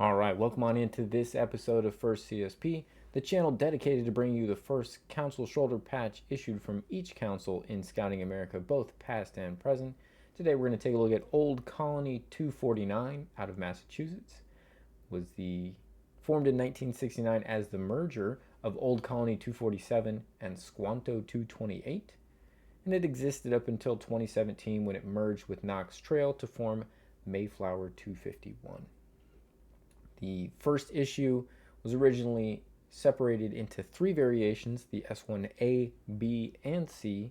All right, welcome on into this episode of First CSP, the channel dedicated to bringing you the first council shoulder patch issued from each council in Scouting America, both past and present. Today we're going to take a look at Old Colony 249 out of Massachusetts. Was the formed in 1969 as the merger of Old Colony 247 and Squanto 228, and it existed up until 2017 when it merged with Knox Trail to form Mayflower 251. The first issue was originally separated into three variations, the S1A, B, and C.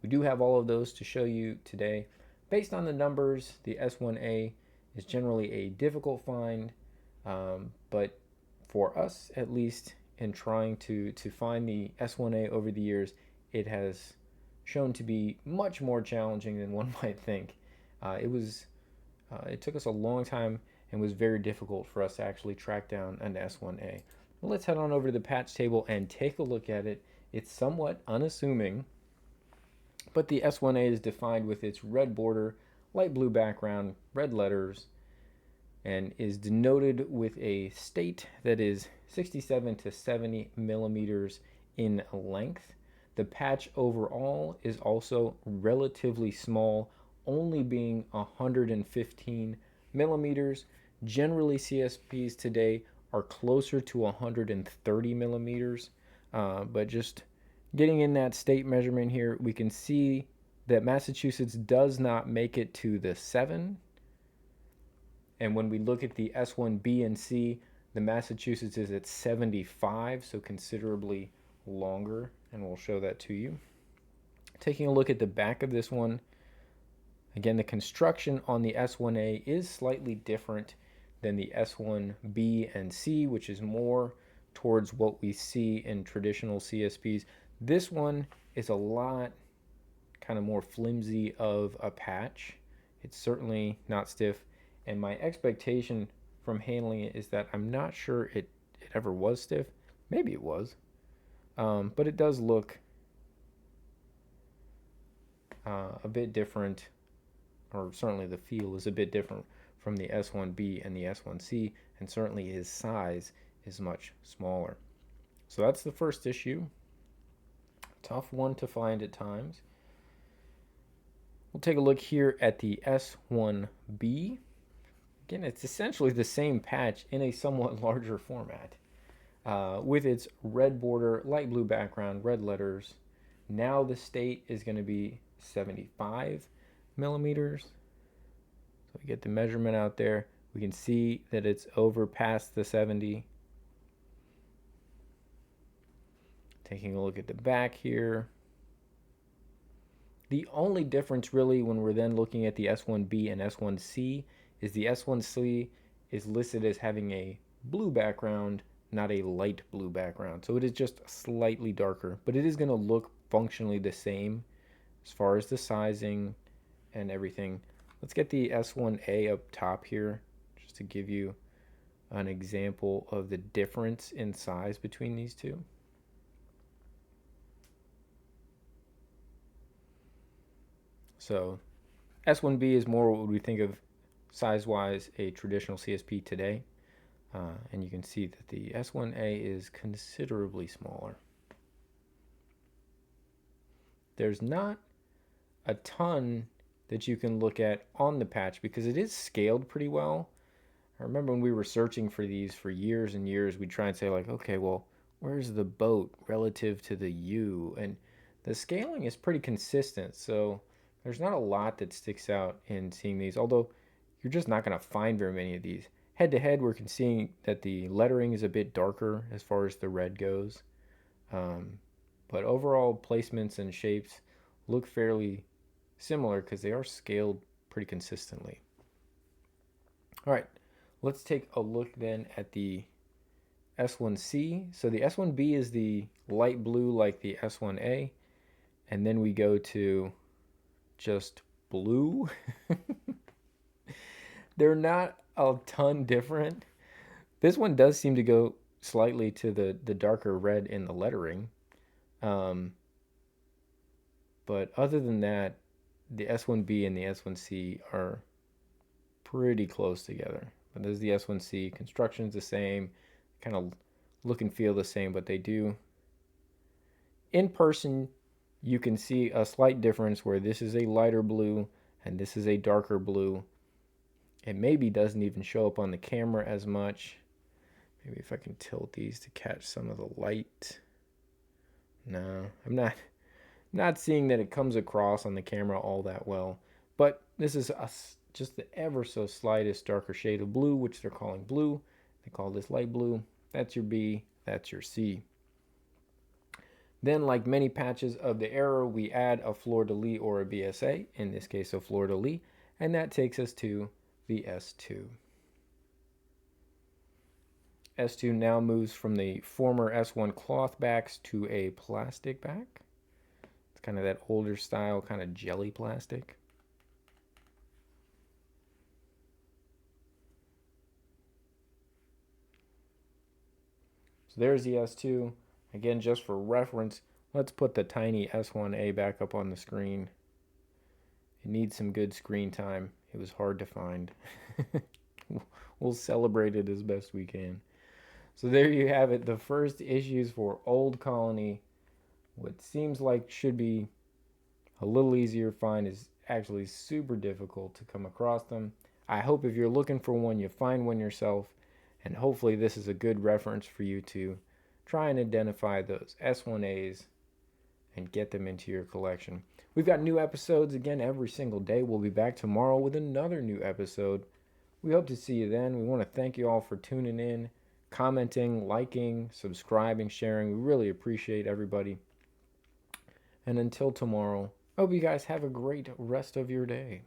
We do have all of those to show you today. Based on the numbers, the S1A is generally a difficult find, but for us, at least, in trying to find the S1A over the years, it has shown to be much more challenging than one might think. It took us a long time and was very difficult for us to actually track down an S1A. Well, let's head on over to the patch table and take a look at it. It's somewhat unassuming, but the S1A is defined with its red border, light blue background, red letters, and is denoted with a state that is 67 to 70 millimeters in length. The patch overall is also relatively small, only being 115 millimeters. Generally, CSPs today are closer to 130 millimeters, but just getting in that state measurement here, we can see that Massachusetts does not make it to the 7. And when we look at the S1B and C, the Massachusetts is at 75, so considerably longer, and we'll show that to you. Taking a look at the back of this one, again, the construction on the S1A is slightly different than the S1B and C, which is more towards what we see in traditional CSPs. This one is a lot kind of more flimsy of a patch. It's certainly not stiff, and my expectation from handling it is that I'm not sure it ever was stiff. Maybe it was, but it does look a bit different, or certainly the feel is a bit different from the S1B and the S1C, and certainly his size is much smaller. So that's the first issue. Tough one to find at times. We'll take a look here at the S1B. Again, it's essentially the same patch in a somewhat larger format, with its red border, light blue background, red letters. Now the state is going to be 75 millimeters. So we get the measurement out there. We can see that it's over past the 70. Taking a look at the back here. The only difference really when we're then looking at the S1B and S1C is the S1C is listed as having a blue background, not a light blue background. So it is just slightly darker, but it is going to look functionally the same as far as the sizing and everything. Let's get the S1A up top here just to give you an example of the difference in size between these two. So S1B is more what we think of size-wise a traditional CSP today. And you can see that the S1A is considerably smaller. There's not a ton that you can look at on the patch because it is scaled pretty well. I remember when we were searching for these for years and years, we'd try and say like, okay, well, where's the boat relative to the U? And the scaling is pretty consistent, so there's not a lot that sticks out in seeing these, although you're just not going to find very many of these. Head to head, we're seeing that the lettering is a bit darker as far as the red goes. But overall placements and shapes look fairly similar because they are scaled pretty consistently. All right, let's take a look then at the S1C. So the S1B is the light blue like the S1A, and then we go to just blue. They're not a ton different. This one does seem to go slightly to the darker red in the lettering. But other than that, the S1B and the S1C are pretty close together. but there's the S1C. Construction's the same, kind of look and feel the same, but they do. In person, you can see a slight difference where this is a lighter blue and this is a darker blue. It maybe doesn't even show up on the camera as much. Maybe if I can tilt these to catch some of the light. No, I'm not seeing that it comes across on the camera all that well. But this is just the ever so slightest darker shade of blue, which they're calling blue. They call this light blue. That's your B, that's your C. Then, like many patches of the error, we add a fleur-de-lis or a BSA, in this case a fleur-de-lis, and that takes us to the S2. S2 now moves from the former S1 cloth backs to a plastic back. It's kind of that older style, kind of jelly plastic. So there's the S2. Again, just for reference, let's put the tiny S1A back up on the screen. It needs some good screen time. It was hard to find. We'll celebrate it as best we can. So there you have it, the first issues for Old Colony. What seems like should be a little easier to find is actually super difficult to come across them. I hope if you're looking for one, you find one yourself, and hopefully this is a good reference for you to try and identify those S1As and get them into your collection. We've got new episodes again every single day. We'll be back tomorrow with another new episode. We hope to see you then. We want to thank you all for tuning in, commenting, liking, subscribing, sharing. We really appreciate everybody. And until tomorrow, I hope you guys have a great rest of your day.